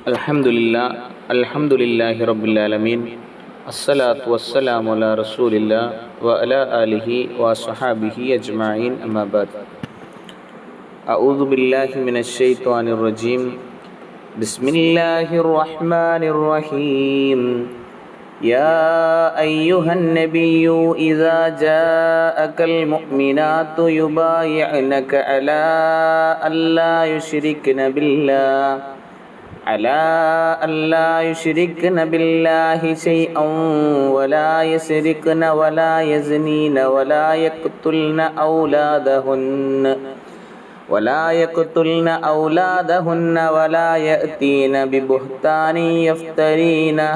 അൽഹംദുലില്ലാഹി റബ്ബിൽ ആലമീൻ അസ്സലാത്തു വസ്സലാമു അലാ റസൂലില്ലാഹി വഅലാ ആലിഹി വസ്വഹാബിഹി അജ്മഈൻ അമ്മാ ബഅദ്. അഊദു ബില്ലാഹി മിനശ് ശൈത്വാനിർ റജീം. ബിസ്മില്ലാഹിർ റഹ്മാനിർ റഹീം. യാ അയ്യുഹൻ നബിയ്യു ഇദാ ജാഅകൽ മുഅ്മിനാതു യുബായിഉനക അലാ അല്ലാ യുശ്രിക്ന ബില്ലാഹി شيئا ولا يسرقن ولا يزنين ولا أولادهن ولا يأتين ببهتان يفترينه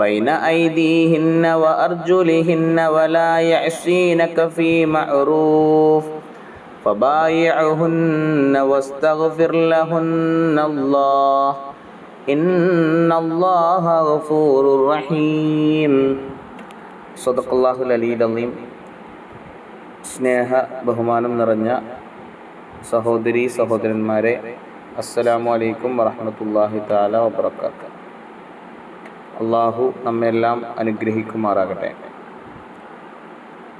بين أيديهن وأرجلهن ولا يعصينك في معروف فبايعهن واستغفر لهن الله إن الله غفور رحيم. സദഖല്ലാഹുൽ അലിയ്യുൽ അളീം. സ്നേഹ ബഹുമാനം നിറഞ്ഞ സഹോദരീ സഹോദരന്മാരെ, അസ്സലാമു അലൈക്കും വറഹ്മത്തുള്ളാഹി തആല വബറകാതുഹു. അള്ളാഹു നമ്മെല്ലാം അനുഗ്രഹിക്കുമാറാകട്ടെ.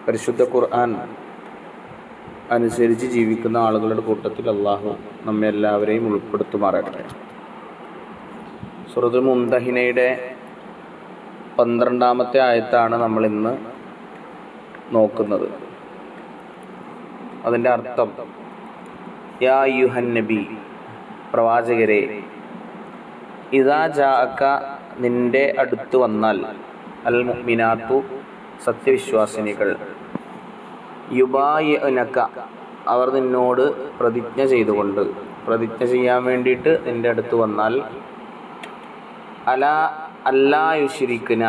പരിശുദ്ധ ഖുർആൻ അനുസരിച്ച് ജീവിക്കുന്ന ആളുകളുടെ കൂട്ടത്തിൽ അള്ളാഹു നമ്മെ എല്ലാവരെയും ഉൾപ്പെടുത്തുമാറാകട്ടെ. സൂറത്തുൽ മുംതഹിനയുടെ 12-ാമത്തെ ആയത്താണ് നമ്മൾ ഇന്ന് നോക്കുന്നത്. അതിൻ്റെ അർത്ഥം, യാ അയ്യുഹൻ നബി, പ്രവാചകരെ, ഇദാ ജാഅക, നിന്റെ അടുത്ത് വന്നാൽ, അൽ മുഅ്മിനാത്തു, സത്യവിശ്വാസിനികൾ, യുബായിഉനക, അവർ നിന്നോട് പ്രതിജ്ഞ ചെയ്തുകൊണ്ട്, പ്രതിജ്ഞ ചെയ്യാൻ വേണ്ടിയിട്ട് നിന്റെ അടുത്ത് വന്നാൽ, അല്ലാ യുശ്രിക്ന,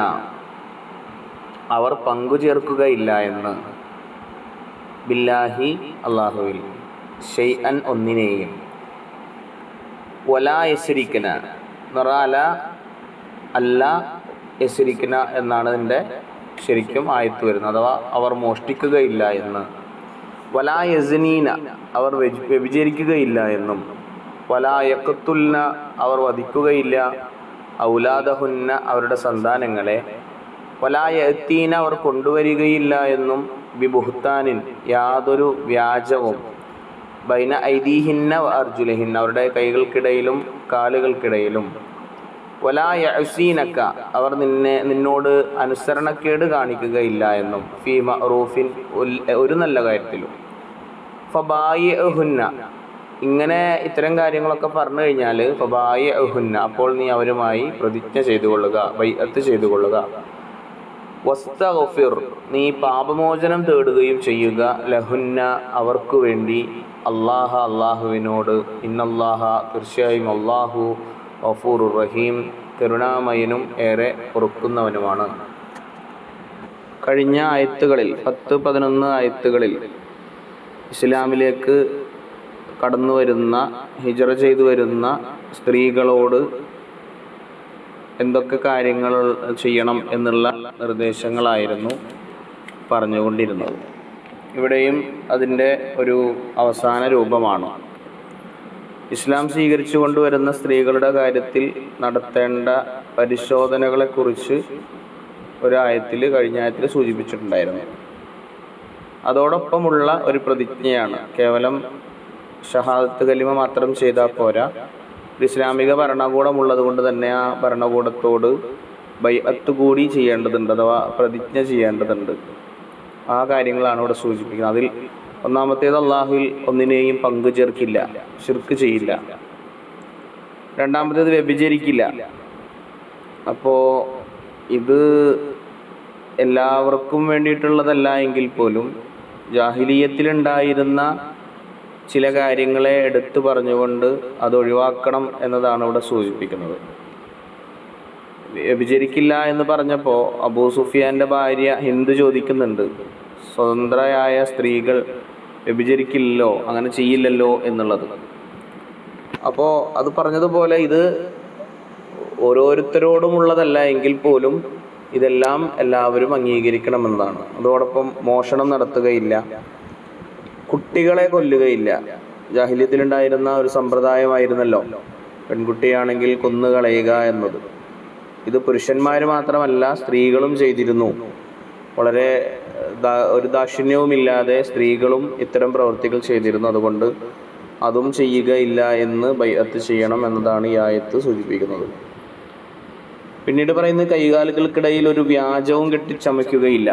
അവർ പങ്കു ചേർക്കുകയില്ല എന്ന്, ബില്ലാഹി, അല്ലാഹുവിൽ, ഷൈഅൻ, ഒന്നിനെയും, വലാ യസ്രിക്ന, അല്ലാ യസ്രിക്ന എന്നാണ് ഇതിൻ്റെ ശരിക്കും ആയത്ത് വരുന്നത്. അഥവാ അവർ മോഷ്ടിക്കുകയില്ല എന്ന്. വലാ യസ്നീന, അവർ വ്യഭിചരിക്കുകയില്ല എന്നും. വലാ യഖ്തുൽന, അവർ വധിക്കുകയില്ല, ഔലാദഹുന്ന, അവരുടെ സന്താനങ്ങളെ. വലാ യഅ്തീന, അവർ കൊണ്ടുവരികയില്ല എന്നും. ബിബുഹ്താനിൻ, യാതൊരു വ്യാജവും. ബൈന ഐദീഹിന്ന വ അർജുലിഹിന്ന, അവരുടെ കൈകൾക്കിടയിലും കാലുകൾക്കിടയിലും. വലാ യഅ്സീനക, അവർ നിന്നോട് അനുസരണക്കേട് കാണിക്കുകയില്ല എന്നും. ഫീ മഅറൂഫിൻ, ഒരു നല്ല കാര്യത്തിലും. ഫബായിഉഹുന്ന, ഇങ്ങനെ ഇത്തരം കാര്യങ്ങളൊക്കെ പറഞ്ഞു കഴിഞ്ഞാൽ, ഫബായിഉഹുന്ന, അപ്പോൾ നീ അവരുമായി പ്രതിജ്ഞ ചെയ്തു കൊള്ളുക, ബൈഅത്ത് ചെയ്തു കൊള്ളുക. വസ്തഗ്ഫിർ, നീ പാപമോചനം തേടുകയും ചെയ്യുക, ലഹുന്ന, അവർക്കു വേണ്ടി, അല്ലാഹുവിനോട്. ഇന്നല്ലാഹ, തീർച്ചയായും അല്ലാഹു, ഗഫൂറുർ റഹീം, കരുണാമയനും ഏറെ പൊറുക്കുന്നവനുമാണ്. കഴിഞ്ഞ ആയത്തുകളിൽ 10-11 ആയത്തുകളിൽ ഇസ്ലാമിലേക്ക് കടന്നു വരുന്ന, ഹിജ്റ ചെയ്തു വരുന്ന സ്ത്രീകളോട് എന്തൊക്കെ കാര്യങ്ങൾ ചെയ്യണം എന്നുള്ള നിർദ്ദേശങ്ങളായിരുന്നു പറഞ്ഞുകൊണ്ടിരുന്നത്. ഇവിടെയും അതിൻ്റെ ഒരു അവസാന രൂപമാണ്. ഇസ്ലാം സ്വീകരിച്ചു കൊണ്ടുവരുന്ന സ്ത്രീകളുടെ കാര്യത്തിൽ നടത്തേണ്ട പരിശോധനകളെക്കുറിച്ച് കഴിഞ്ഞ ആയത്തിൽ സൂചിപ്പിച്ചിട്ടുണ്ടായിരുന്നു. അതോടൊപ്പമുള്ള ഒരു പ്രതിജ്ഞയാണ്. കേവലം ഷഹാദത്ത് കലിമ മാത്രം ചെയ്താൽ പോരാ. ഇസ്ലാമിക ഭരണകൂടമുള്ളത് കൊണ്ട് തന്നെ ആ ഭരണകൂടത്തോട് ബൈഅത്ത് കൂടി ചെയ്യേണ്ടതുണ്ട്, അഥവാ പ്രതിജ്ഞ ചെയ്യേണ്ടതുണ്ട്. ആ കാര്യങ്ങളാണ് ഇവിടെ സൂചിപ്പിക്കുന്നത്. അതിൽ ഒന്നാമത്തേത്, അള്ളാഹുവിൽ ഒന്നിനെയും പങ്കു ചേർക്കില്ല, ശിർക്ക് ചെയ്യില്ല. രണ്ടാമത്തേത്, വ്യഭിചരിക്കില്ല. അപ്പോൾ ഇത് എല്ലാവർക്കും വേണ്ടിയിട്ടുള്ളതല്ല എങ്കിൽ പോലും ജാഹിലിയ്യത്തിലുണ്ടായിരുന്ന ചില കാര്യങ്ങളെ എടുത്തു പറഞ്ഞുകൊണ്ട് അത് ഒഴിവാക്കണം എന്നതാണ് ഇവിടെ സൂചിപ്പിക്കുന്നത്. വ്യഭിചരിക്കില്ല എന്ന് പറഞ്ഞപ്പോൾ അബൂ സുഫിയാൻ്റെ ഭാര്യ ഹിന്ദ് ചോദിക്കുന്നുണ്ട്, സ്വതന്ത്രയായ സ്ത്രീകൾ വ്യഭിചരിക്കില്ലല്ലോ, അങ്ങനെ ചെയ്യില്ലല്ലോ എന്നുള്ളത്. അപ്പോൾ അത് പറഞ്ഞതുപോലെ ഇത് ഓരോരുത്തരോടുമുള്ളതല്ല എങ്കിൽ പോലും ഇതെല്ലാം എല്ലാവരും അംഗീകരിക്കണമെന്നതാണ്. അതോടൊപ്പം മോഷണം നടത്തുകയില്ല, കുട്ടികളെ കൊല്ലുകയില്ല. ജാഹിലിയത്തിലുണ്ടായിരുന്ന ഒരു സമ്പ്രദായമായിരുന്നല്ലോ പെൺകുട്ടിയാണെങ്കിൽ കൊന്നുകളയുക എന്നത്. ഇത് പുരുഷന്മാർ മാത്രമല്ല സ്ത്രീകളും ചെയ്തിരുന്നു. വളരെ ഒരു ദാക്ഷിണ്യവുമില്ലാതെ സ്ത്രീകളും ഇത്തരം പ്രവൃത്തികൾ ചെയ്തിരുന്നു. അതുകൊണ്ട് അതും ചെയ്യുകയില്ല എന്ന് ബൈഅത്ത് ചെയ്യണം എന്നതാണ് ഈ ആയത്ത് സൂചിപ്പിക്കുന്നത്. പിന്നീട് പറയുന്നത് കൈകാലുകൾക്കിടയിൽ ഒരു വ്യാജവും കെട്ടിച്ചമയ്ക്കുകയില്ല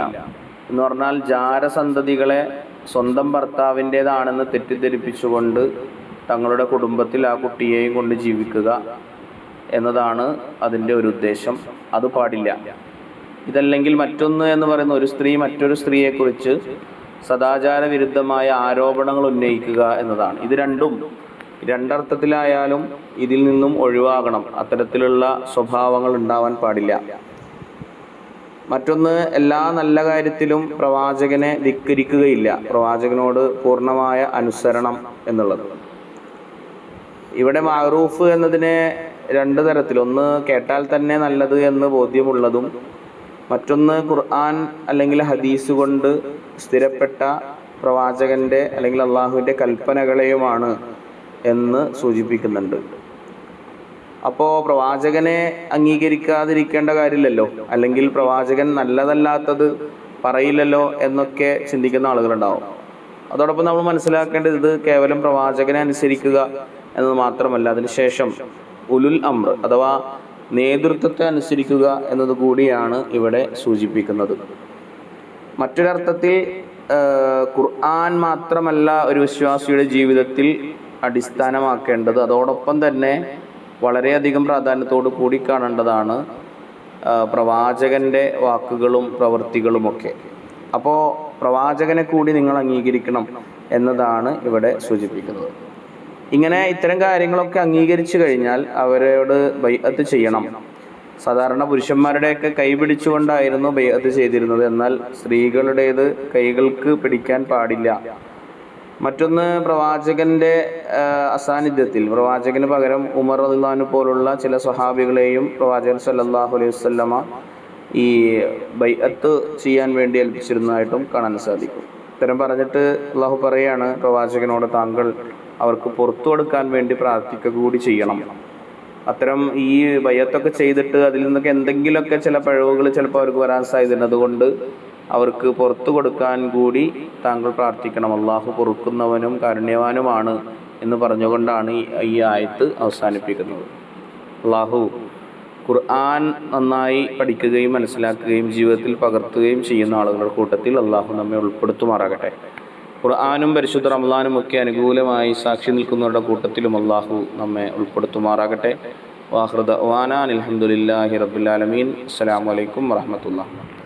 എന്ന് പറഞ്ഞാൽ ജാരസന്തതികളെ സ്വന്തം ഭർത്താവിൻ്റേതാണെന്ന് തെറ്റിദ്ധരിപ്പിച്ചുകൊണ്ട് തങ്ങളുടെ കുടുംബത്തിൽ ആ കുട്ടിയെയും കൊണ്ട് ജീവിക്കുക എന്നതാണ് അതിൻ്റെ ഒരു ഉദ്ദേശം. അത് പാടില്ല. ഇതല്ലെങ്കിൽ മറ്റൊന്ന് എന്ന് പറയുന്ന ഒരു സ്ത്രീ മറ്റൊരു സ്ത്രീയെക്കുറിച്ച് സദാചാര വിരുദ്ധമായ ആരോപണങ്ങൾ ഉന്നയിക്കുക എന്നതാണ്. ഇത് രണ്ടർത്ഥത്തിലായാലും ഇതിൽ നിന്നും ഒഴിവാകണം. അത്തരത്തിലുള്ള സ്വഭാവങ്ങൾ ഉണ്ടാവാൻ പാടില്ല. മറ്റൊന്ന്, എല്ലാ നല്ല കാര്യത്തിലും പ്രവാചകനെ ധിക്കരിക്കുകയില്ല. പ്രവാചകനോട് പൂർണ്ണമായ അനുസരണം എന്നുള്ളത്. ഇവിടെ മഅറൂഫ് എന്നതിനെ രണ്ട് തരത്തിൽ, ഒന്ന് കേട്ടാൽ തന്നെ നല്ലത് എന്ന് ബോധ്യമുള്ളതും, മറ്റൊന്ന് ഖുർആൻ അല്ലെങ്കിൽ ഹദീസ് കൊണ്ട് സ്ഥിരപ്പെട്ട പ്രവാചകൻ്റെ അല്ലെങ്കിൽ അള്ളാഹുവിൻ്റെ കൽപ്പനകളെയുമാണ് എന്ന് സൂചിപ്പിക്കുന്നുണ്ട്. അപ്പോൾ പ്രവാചകനെ അംഗീകരിക്കാതിരിക്കേണ്ട കാര്യമില്ലല്ലോ, അല്ലെങ്കിൽ പ്രവാചകൻ നല്ലതല്ലാത്തത് പറയില്ലല്ലോ എന്നൊക്കെ ചിന്തിക്കുന്ന ആളുകളുണ്ടാവും. അതോടൊപ്പം നമ്മൾ മനസ്സിലാക്കേണ്ടത് ഇത് കേവലം പ്രവാചകനെ അനുസരിക്കുക എന്നത് മാത്രമല്ല, അതിനുശേഷം ഉലുൽ അംർ അഥവാ നേതൃത്വത്തെ അനുസരിക്കുക എന്നത് കൂടിയാണ് ഇവിടെ സൂചിപ്പിക്കുന്നത്. മറ്റൊരർത്ഥത്തിൽ ഖുർആൻ മാത്രമല്ല ഒരു വിശ്വാസിയുടെ ജീവിതത്തിൽ അടിസ്ഥാനമാക്കേണ്ടത്, അതോടൊപ്പം തന്നെ വളരെയധികം പ്രാധാന്യത്തോടു കൂടി കാണേണ്ടതാണ് പ്രവാചകൻ്റെ വാക്കുകളും പ്രവൃത്തികളുമൊക്കെ. അപ്പോൾ പ്രവാചകനെ കൂടി നിങ്ങൾ അംഗീകരിക്കണം എന്നതാണ് ഇവിടെ സൂചിപ്പിക്കുന്നത്. ഇങ്ങനെ ഇത്തരം കാര്യങ്ങളൊക്കെ അംഗീകരിച്ചു കഴിഞ്ഞാൽ അവരോട് ബൈഅത്ത് ചെയ്യണം. സാധാരണ പുരുഷന്മാരുടെയൊക്കെ കൈ പിടിച്ചുകൊണ്ടായിരുന്നു ബൈഅത്ത് ചെയ്തിരുന്നത്. എന്നാൽ സ്ത്രീകളുടേത് കൈകൾക്ക് പിടിക്കാൻ പാടില്ല. മറ്റൊന്ന്, പ്രവാചകന്റെ അസാന്നിധ്യത്തിൽ പ്രവാചകന് പകരം ഉമർ റളിയല്ലാഹു അൻഹു പോലുള്ള ചില സ്വഹാബികളെയും പ്രവാചകൻ സല്ലല്ലാഹു അലൈഹി വസല്ലമ ഈ ബൈഅത്ത് ചെയ്യാൻ വേണ്ടി ഏൽപ്പിച്ചിരുന്നതായിട്ടും കാണാൻ സാധിക്കും. ഇത്തരം പറഞ്ഞിട്ട് അള്ളാഹു പറയാണ്, പ്രവാചകനോട് താങ്കൾ അവർക്ക് പുറത്തു കൊടുക്കാൻ വേണ്ടി പ്രാർത്ഥിക്കുക കൂടി ചെയ്യണം. അത്തരം ഈ ബൈഅത്തൊക്കെ ചെയ്തിട്ട് അതിൽ നിന്നൊക്കെ എന്തെങ്കിലുമൊക്കെ ചില പിഴവുകൾ ചിലപ്പോൾ അവർക്ക് വരാൻ സാധ്യതയുണ്ട്. അതുകൊണ്ട് അവർക്ക് പുറത്തു കൊടുക്കാൻ കൂടി താങ്കൾ പ്രാർത്ഥിക്കണം. അള്ളാഹു പൊറുക്കുന്നവനും കാരുണ്യവാനുമാണ് എന്ന് പറഞ്ഞുകൊണ്ടാണ് ഈ ആയത്ത് അവസാനിപ്പിക്കുന്നത്. അള്ളാഹു ഖുർആൻ നന്നായി പഠിക്കുകയും മനസ്സിലാക്കുകയും ജീവിതത്തിൽ പകർത്തുകയും ചെയ്യുന്ന ആളുകളുടെ കൂട്ടത്തിൽ അള്ളാഹു നമ്മെ ഉൾപ്പെടുത്തുമാറാകട്ടെ. ഖുർആനും പരിശുദ്ധ റമളാനും ഒക്കെ അനുകൂലമായി സാക്ഷി നിൽക്കുന്നവരുടെ കൂട്ടത്തിലും അള്ളാഹു നമ്മെ ഉൾപ്പെടുത്തുമാറാകട്ടെ. വാഖിറു ദഅ്വാനാ അൽഹംദുലില്ലാഹി റബ്ബിൽ ആലമീൻ. അസ്സലാമു അലൈക്കും വറഹ്മത്തുള്ളാഹി.